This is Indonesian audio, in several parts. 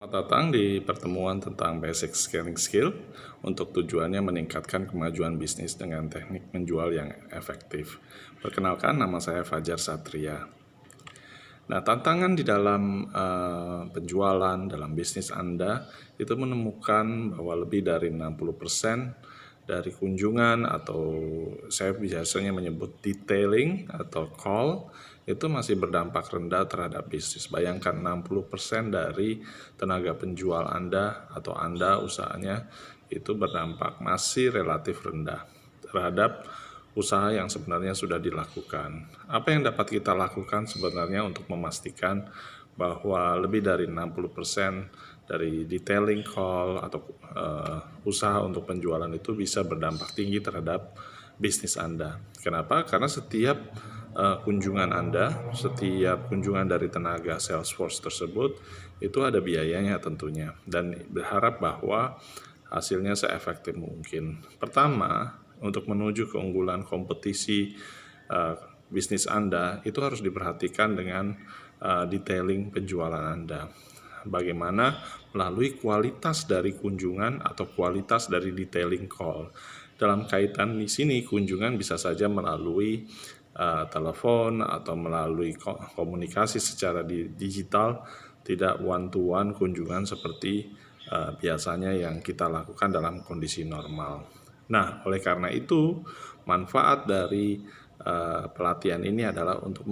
Selamat datang di pertemuan tentang basic scaling skill untuk tujuannya meningkatkan kemajuan bisnis dengan teknik menjual yang efektif. Perkenalkan, nama saya Fajar Satria. Nah, tantangan di dalam penjualan, dalam bisnis Anda, itu menemukan bahwa lebih dari 60% dari kunjungan atau saya biasanya menyebut detailing atau call itu masih berdampak rendah terhadap bisnis. Bayangkan 60% dari tenaga penjual Anda atau Anda usahanya itu berdampak masih relatif rendah terhadap usaha yang sebenarnya sudah dilakukan. Apa yang dapat kita lakukan sebenarnya untuk memastikan bahwa lebih dari 60% dari detailing call atau usaha untuk penjualan itu bisa berdampak tinggi terhadap bisnis Anda. Kenapa? Karena setiap kunjungan Anda, setiap kunjungan dari tenaga sales force tersebut itu ada biayanya tentunya, dan berharap bahwa hasilnya seefektif mungkin. Pertama, untuk menuju keunggulan kompetisi bisnis Anda itu harus diperhatikan dengan detailing penjualan Anda. Bagaimana melalui kualitas dari kunjungan atau kualitas dari detailing call. Dalam kaitan di sini kunjungan bisa saja melalui telepon atau melalui komunikasi secara digital, tidak one to one kunjungan seperti biasanya yang kita lakukan dalam kondisi normal. Nah, oleh karena itu manfaat dari pelatihan ini adalah untuk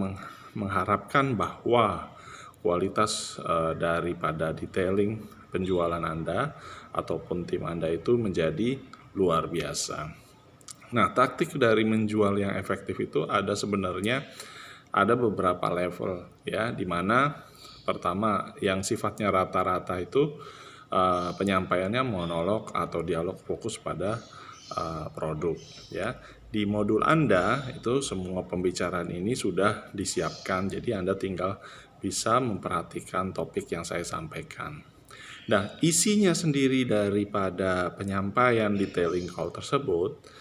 mengharapkan bahwa kualitas daripada detailing penjualan Anda ataupun tim Anda itu menjadi luar biasa. Nah, taktik dari menjual yang efektif itu ada beberapa level ya, di mana pertama yang sifatnya rata-rata itu penyampaiannya monolog atau dialog fokus pada produk ya. Di modul Anda itu semua pembicaraan ini sudah disiapkan, jadi Anda tinggal bisa memperhatikan topik yang saya sampaikan. Nah, isinya sendiri daripada penyampaian detailing call tersebut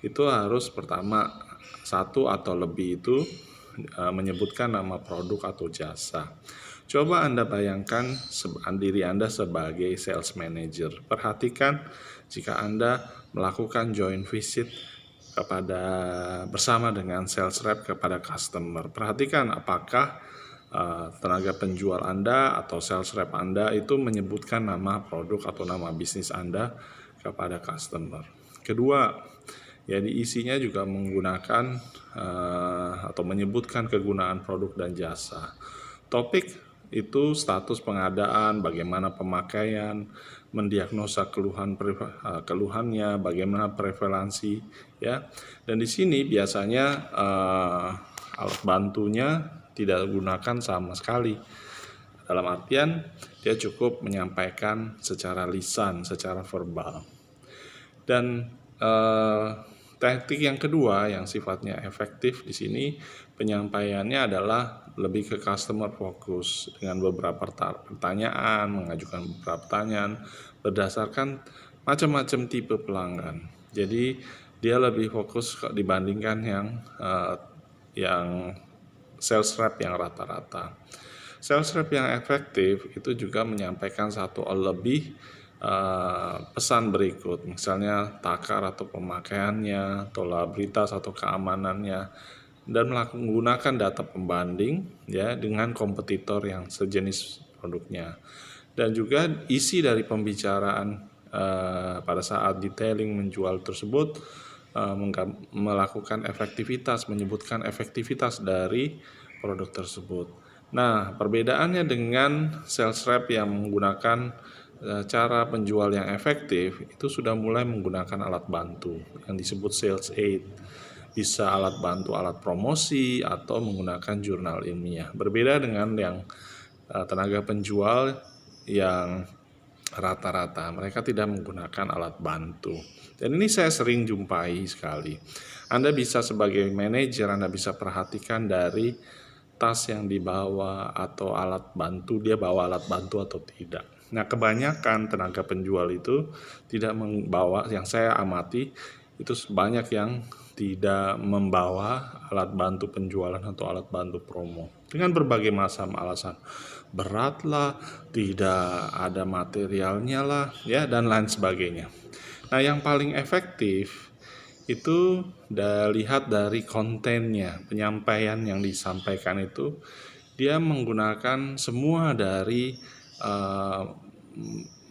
itu harus pertama satu atau lebih itu menyebutkan nama produk atau jasa. Coba Anda bayangkan diri Anda sebagai sales manager. Perhatikan jika Anda melakukan joint visit bersama dengan sales rep kepada customer. Perhatikan apakah tenaga penjual Anda atau sales rep Anda itu menyebutkan nama produk atau nama bisnis Anda kepada customer. Kedua, jadi isinya juga menggunakan atau menyebutkan kegunaan produk dan jasa. Topik itu status pengadaan, bagaimana pemakaian, mendiagnosa keluhannya, bagaimana prevalensi ya. Dan di sini biasanya alat bantunya tidak digunakan sama sekali. Dalam artian dia cukup menyampaikan secara lisan, secara verbal. Dan taktik yang kedua yang sifatnya efektif di sini penyampaiannya adalah lebih ke customer focus dengan beberapa pertanyaan, mengajukan beberapa pertanyaan berdasarkan macam-macam tipe pelanggan. Jadi dia lebih fokus dibandingkan yang sales rep yang rata-rata. Sales rep yang efektif itu juga menyampaikan satu lebih pesan berikut, misalnya takar atau pemakaiannya, tolerabilitas atau keamanannya, dan menggunakan data pembanding ya dengan kompetitor yang sejenis produknya. Dan juga isi dari pembicaraan pada saat detailing menjual tersebut melakukan efektivitas, menyebutkan efektivitas dari produk tersebut. Nah, perbedaannya dengan sales rep yang menggunakan cara penjual yang efektif itu sudah mulai menggunakan alat bantu yang disebut sales aid. Bisa alat bantu, alat promosi, atau menggunakan jurnal ilmiah. Berbeda dengan yang tenaga penjual yang rata-rata, mereka tidak menggunakan alat bantu. Dan ini saya sering jumpai sekali. Anda bisa sebagai manajer, Anda bisa perhatikan dari tas yang dibawa atau alat bantu, dia bawa alat bantu atau tidak. Nah, kebanyakan tenaga penjual itu tidak membawa, yang saya amati itu banyak yang tidak membawa alat bantu penjualan atau alat bantu promo dengan berbagai macam alasan. berat lah, tidak ada materialnya lah, ya, dan lain sebagainya. Nah, yang paling efektif itu lihat dari kontennya, penyampaian yang disampaikan itu dia menggunakan semua dari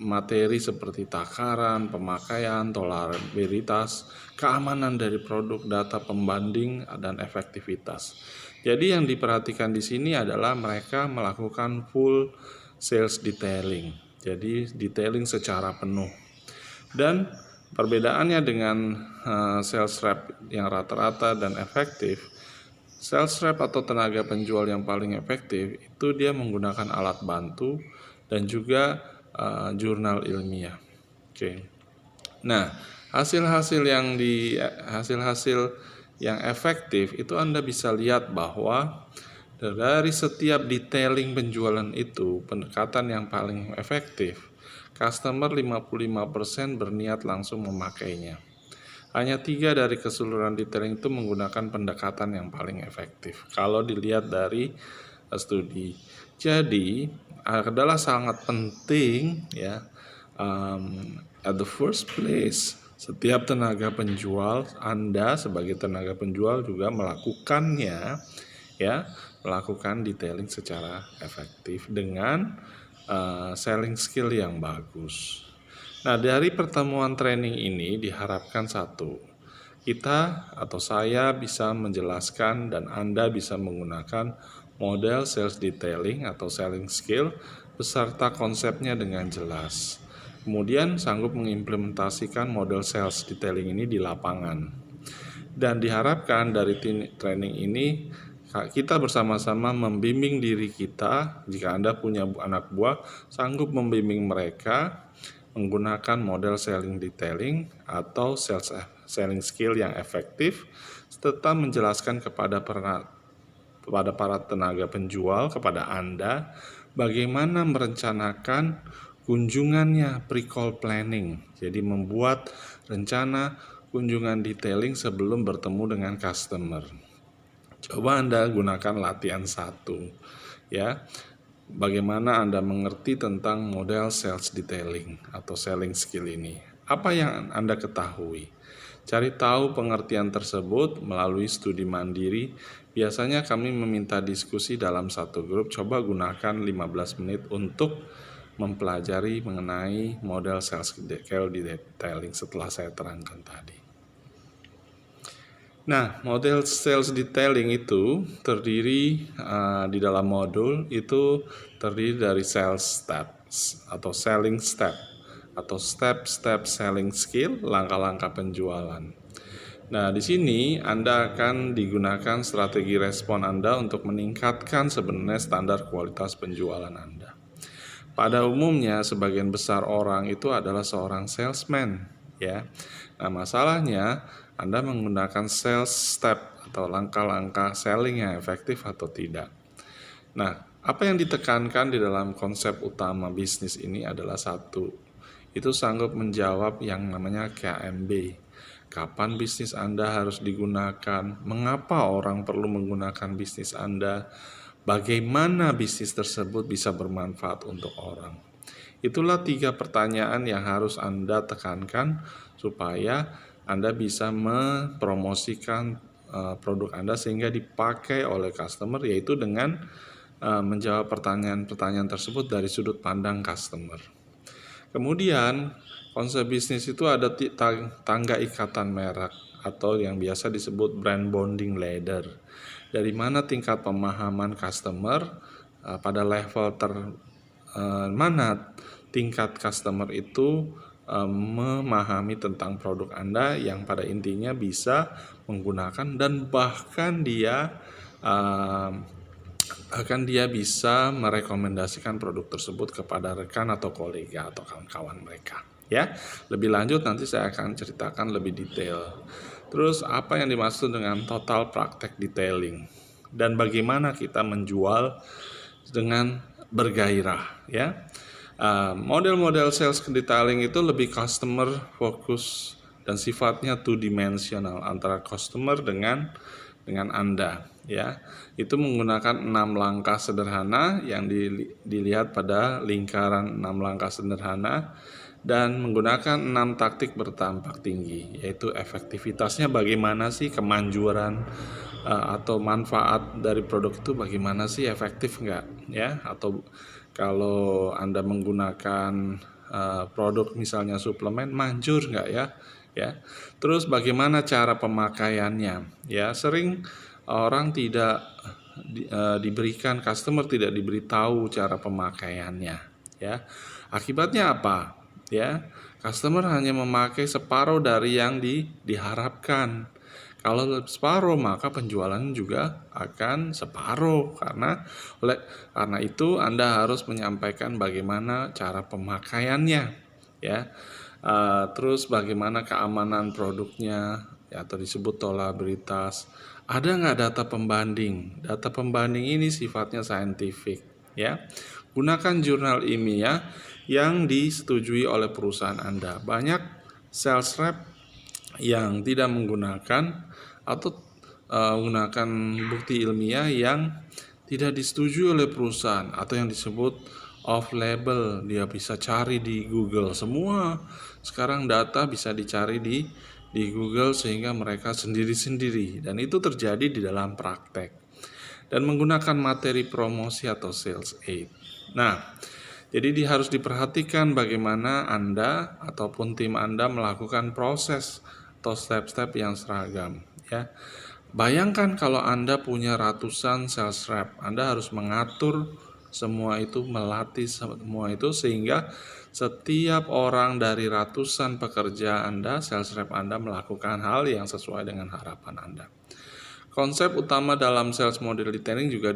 materi seperti takaran, pemakaian, tolerabilitas, keamanan dari produk, data pembanding, dan efektivitas. Jadi yang diperhatikan di sini adalah mereka melakukan full sales detailing. Jadi detailing secara penuh. Dan perbedaannya dengan sales rep yang rata-rata dan efektif, sales rep atau tenaga penjual yang paling efektif itu dia menggunakan alat bantu dan juga jurnal ilmiah. Oke. Nah, hasil-hasil yang efektif itu Anda bisa lihat bahwa dari setiap detailing penjualan itu, pendekatan yang paling efektif, customer 55% berniat langsung memakainya. Hanya 3 dari keseluruhan detailing itu menggunakan pendekatan yang paling efektif. Kalau dilihat dari studi, jadi adalah sangat penting ya. At the first place, setiap tenaga penjual, Anda sebagai tenaga penjual juga melakukannya, ya, melakukan detailing secara efektif dengan selling skill yang bagus. Nah, dari pertemuan training ini diharapkan satu, kita atau saya bisa menjelaskan dan Anda bisa menggunakan model sales detailing atau selling skill beserta konsepnya dengan jelas. Kemudian sanggup mengimplementasikan model sales detailing ini di lapangan. Dan diharapkan dari training ini kita bersama-sama membimbing diri kita. Jika Anda punya anak buah, sanggup membimbing mereka menggunakan model selling detailing atau selling skill yang efektif, serta menjelaskan kepada para tenaga penjual, kepada Anda, bagaimana merencanakan kunjungannya, pre-call planning. Jadi membuat rencana kunjungan detailing sebelum bertemu dengan customer. Coba Anda gunakan latihan 1, ya. Bagaimana Anda mengerti tentang model sales detailing atau selling skill ini? Apa yang Anda ketahui? Cari tahu pengertian tersebut melalui studi mandiri. Biasanya kami meminta diskusi dalam satu grup. Coba gunakan 15 menit untuk mempelajari mengenai model sales detailing setelah saya terangkan tadi. Nah, model sales detailing itu terdiri di dalam modul itu terdiri dari sales steps atau selling step atau step-step selling skill, langkah-langkah penjualan. Nah, di sini Anda akan digunakan strategi respon Anda untuk meningkatkan sebenarnya standar kualitas penjualan Anda. Pada umumnya sebagian besar orang itu adalah seorang salesman, ya. Nah, masalahnya Anda menggunakan sales step atau langkah-langkah selling yang efektif atau tidak. Nah, apa yang ditekankan di dalam konsep utama bisnis ini adalah satu, itu sanggup menjawab yang namanya KMB. Kapan bisnis Anda harus digunakan? Mengapa orang perlu menggunakan bisnis Anda? Bagaimana bisnis tersebut bisa bermanfaat untuk orang? Itulah 3 pertanyaan yang harus Anda tekankan supaya Anda bisa mempromosikan produk Anda sehingga dipakai oleh customer, yaitu dengan menjawab pertanyaan-pertanyaan tersebut dari sudut pandang customer. Kemudian konsep bisnis itu ada tangga ikatan merek atau yang biasa disebut brand bonding ladder. Dari mana tingkat pemahaman customer pada level mana tingkat customer itu memahami tentang produk Anda yang pada intinya bisa menggunakan dan bahkan dia bisa merekomendasikan produk tersebut kepada rekan atau kolega atau kawan-kawan mereka. Ya, lebih lanjut nanti saya akan ceritakan lebih detail. Terus apa yang dimaksud dengan total praktek detailing dan bagaimana kita menjual dengan bergairah, ya. Model-model sales detailing itu lebih customer focus dan sifatnya two dimensional antara customer dengan dengan Anda, ya. Itu menggunakan 6 langkah sederhana yang dilihat pada lingkaran 6 langkah sederhana, dan menggunakan 6 taktik berdampak tinggi, yaitu efektivitasnya bagaimana sih, kemanjuran atau manfaat dari produk itu bagaimana sih, efektif enggak, ya. Atau kalau Anda menggunakan produk misalnya suplemen, manjur enggak, ya. Terus bagaimana cara pemakaiannya, ya. Sering orang tidak diberikan, customer tidak diberitahu cara pemakaiannya, ya. Akibatnya apa, ya? Customer hanya memakai separuh dari yang diharapkan. Kalau separuh, maka penjualan juga akan separuh. Karena itu Anda harus menyampaikan bagaimana cara pemakaiannya, ya. Terus bagaimana keamanan produknya, ya, atau disebut tolerabilitas. Ada nggak data pembanding? Data pembanding ini sifatnya saintifik, ya. Gunakan jurnal ilmiah yang disetujui oleh perusahaan Anda. Banyak sales rep yang tidak menggunakan atau menggunakan bukti ilmiah yang tidak disetujui oleh perusahaan atau yang disebut off label. Dia bisa cari di Google, semua sekarang data bisa dicari di Google, sehingga mereka sendiri-sendiri, dan itu terjadi di dalam praktek. Dan menggunakan materi promosi atau sales aid. Nah, jadi harus diperhatikan bagaimana Anda ataupun tim Anda melakukan proses atau step-step yang seragam, ya. Bayangkan kalau Anda punya ratusan sales rep, Anda harus mengatur semua itu, melatih semua itu, sehingga setiap orang dari ratusan pekerja Anda, sales rep Anda, melakukan hal yang sesuai dengan harapan Anda. Konsep utama dalam sales model detailing juga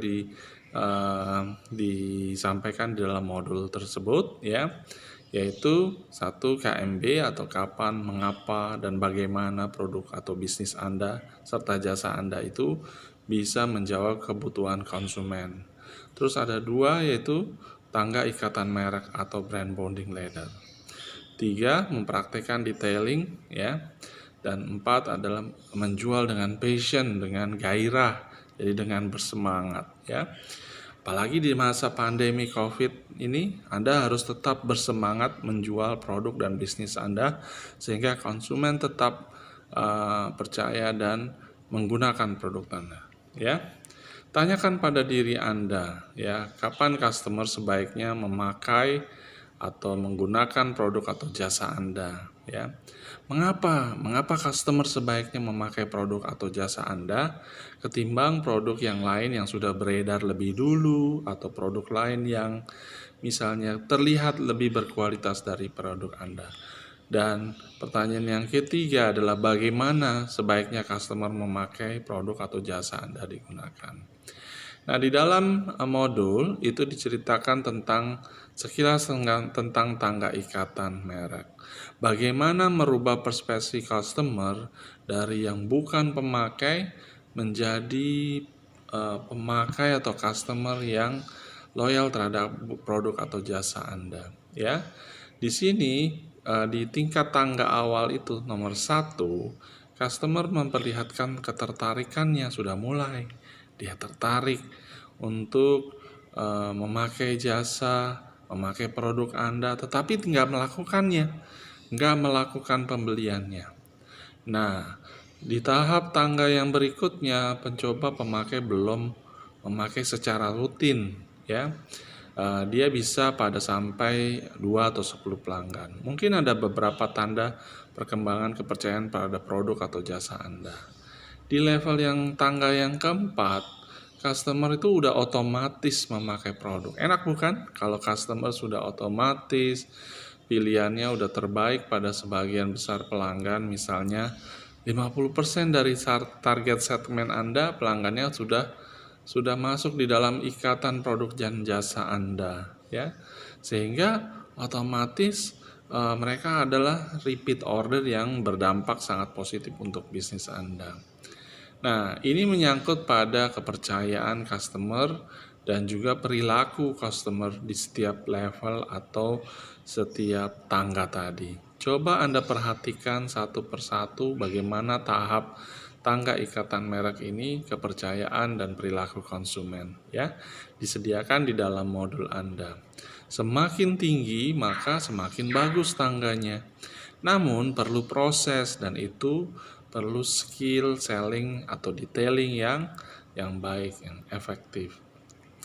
disampaikan di dalam modul tersebut, ya, yaitu 1 KMB atau kapan, mengapa, dan bagaimana produk atau bisnis Anda serta jasa Anda itu bisa menjawab kebutuhan konsumen. Terus ada 2, yaitu tangga ikatan merek atau brand bonding ladder. 3, mempraktekkan detailing, ya. Dan 4 adalah menjual dengan passion, dengan gairah, jadi dengan bersemangat, ya. Apalagi di masa pandemi COVID ini, Anda harus tetap bersemangat menjual produk dan bisnis Anda, sehingga konsumen tetap percaya dan menggunakan produk Anda, ya. Tanyakan pada diri Anda, ya, kapan customer sebaiknya memakai atau menggunakan produk atau jasa Anda, ya. Mengapa customer sebaiknya memakai produk atau jasa Anda ketimbang produk yang lain yang sudah beredar lebih dulu, atau produk lain yang misalnya terlihat lebih berkualitas dari produk Anda. Dan pertanyaan yang ketiga adalah bagaimana sebaiknya customer memakai produk atau jasa Anda digunakan. Nah, di dalam modul itu diceritakan sekilas tentang tangga ikatan merek. Bagaimana merubah perspektif customer dari yang bukan pemakai menjadi pemakai atau customer yang loyal terhadap produk atau jasa Anda, ya. Di sini di tingkat tangga awal itu nomor 1, customer memperlihatkan ketertarikannya sudah mulai. Dia tertarik untuk memakai jasa, memakai produk Anda, tetapi nggak melakukannya, nggak melakukan pembeliannya. Nah, di tahap tangga yang berikutnya, pencoba pemakai belum memakai secara rutin, ya. Dia bisa pada sampai 2 atau 10 pelanggan. Mungkin ada beberapa tanda perkembangan kepercayaan pada produk atau jasa Anda. Di level tangga yang keempat, customer itu udah otomatis memakai produk. Enak bukan? Kalau customer sudah otomatis, pilihannya udah terbaik pada sebagian besar pelanggan, misalnya 50% dari target segmen Anda, pelanggannya sudah masuk di dalam ikatan produk dan jasa Anda, ya. Sehingga otomatis mereka adalah repeat order yang berdampak sangat positif untuk bisnis Anda. Nah, ini menyangkut pada kepercayaan customer dan juga perilaku customer di setiap level atau setiap tangga tadi. Coba Anda perhatikan satu persatu bagaimana tahap tangga ikatan merek ini kepercayaan dan perilaku konsumen, ya. Disediakan di dalam modul Anda. Semakin tinggi, maka semakin bagus tangganya. Namun perlu proses, dan itu perlu skill selling atau detailing yang baik, yang efektif.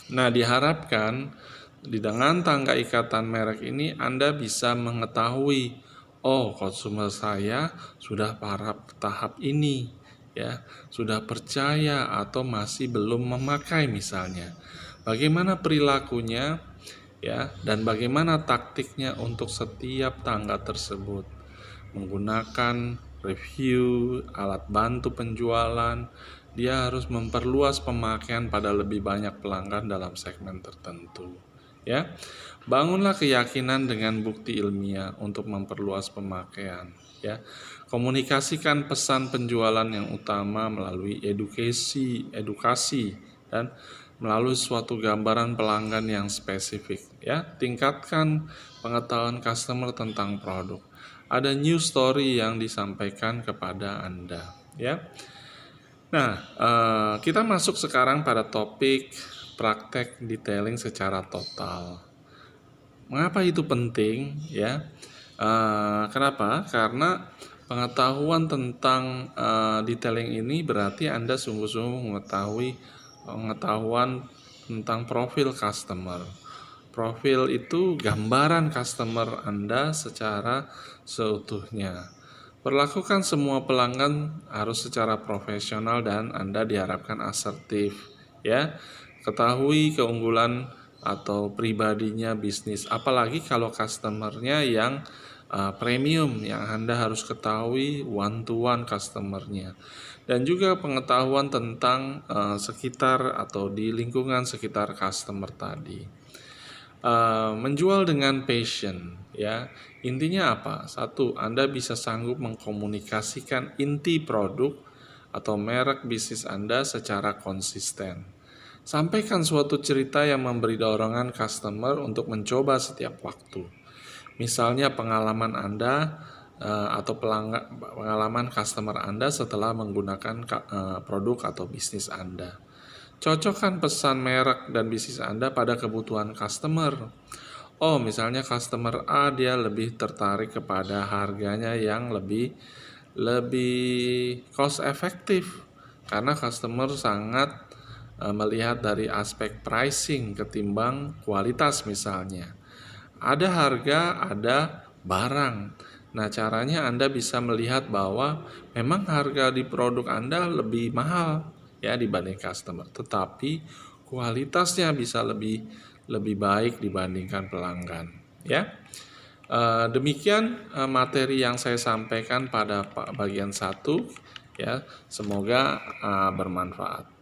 Nah, diharapkan dengan tangga ikatan merek ini Anda bisa mengetahui, oh, konsumer saya sudah pada tahap ini, ya, sudah percaya atau masih belum memakai misalnya. Bagaimana perilakunya, ya, dan bagaimana taktiknya untuk setiap tangga tersebut. Menggunakan review, alat bantu penjualan, dia harus memperluas pemakaian pada lebih banyak pelanggan dalam segmen tertentu. Ya, bangunlah keyakinan dengan bukti ilmiah untuk memperluas pemakaian. Ya, komunikasikan pesan penjualan yang utama melalui edukasi dan melalui suatu gambaran pelanggan yang spesifik. Ya, tingkatkan pengetahuan customer tentang produk. Ada news story yang disampaikan kepada Anda. Ya. Nah, kita masuk sekarang pada topik praktek detailing secara total. Mengapa itu penting? Ya, kenapa? Karena pengetahuan tentang detailing ini berarti Anda sungguh-sungguh mengetahui pengetahuan tentang profil customer. Profil itu gambaran customer Anda secara seutuhnya. Perlakukan semua pelanggan harus secara profesional dan Anda diharapkan asertif, ya. Ketahui keunggulan atau pribadinya bisnis, apalagi kalau customernya yang premium, yang Anda harus ketahui one to one customernya. Dan juga pengetahuan tentang sekitar atau di lingkungan sekitar customer tadi. Menjual dengan passion, ya. Intinya apa? Satu, Anda bisa sanggup mengkomunikasikan inti produk atau merek bisnis Anda secara konsisten. Sampaikan suatu cerita yang memberi dorongan customer untuk mencoba setiap waktu. Misalnya pengalaman Anda atau pengalaman customer Anda setelah menggunakan produk atau bisnis Anda. Cocokkan pesan merek dan bisnis Anda pada kebutuhan customer. Oh, misalnya customer A dia lebih tertarik kepada harganya yang lebih cost efektif karena customer sangat melihat dari aspek pricing ketimbang kualitas misalnya. Ada harga, ada barang. Nah, caranya Anda bisa melihat bahwa memang harga di produk Anda lebih mahal, ya, dibanding customer, tetapi kualitasnya bisa lebih baik dibandingkan pelanggan, ya. Demikian materi yang saya sampaikan pada bagian 1, ya. Semoga bermanfaat.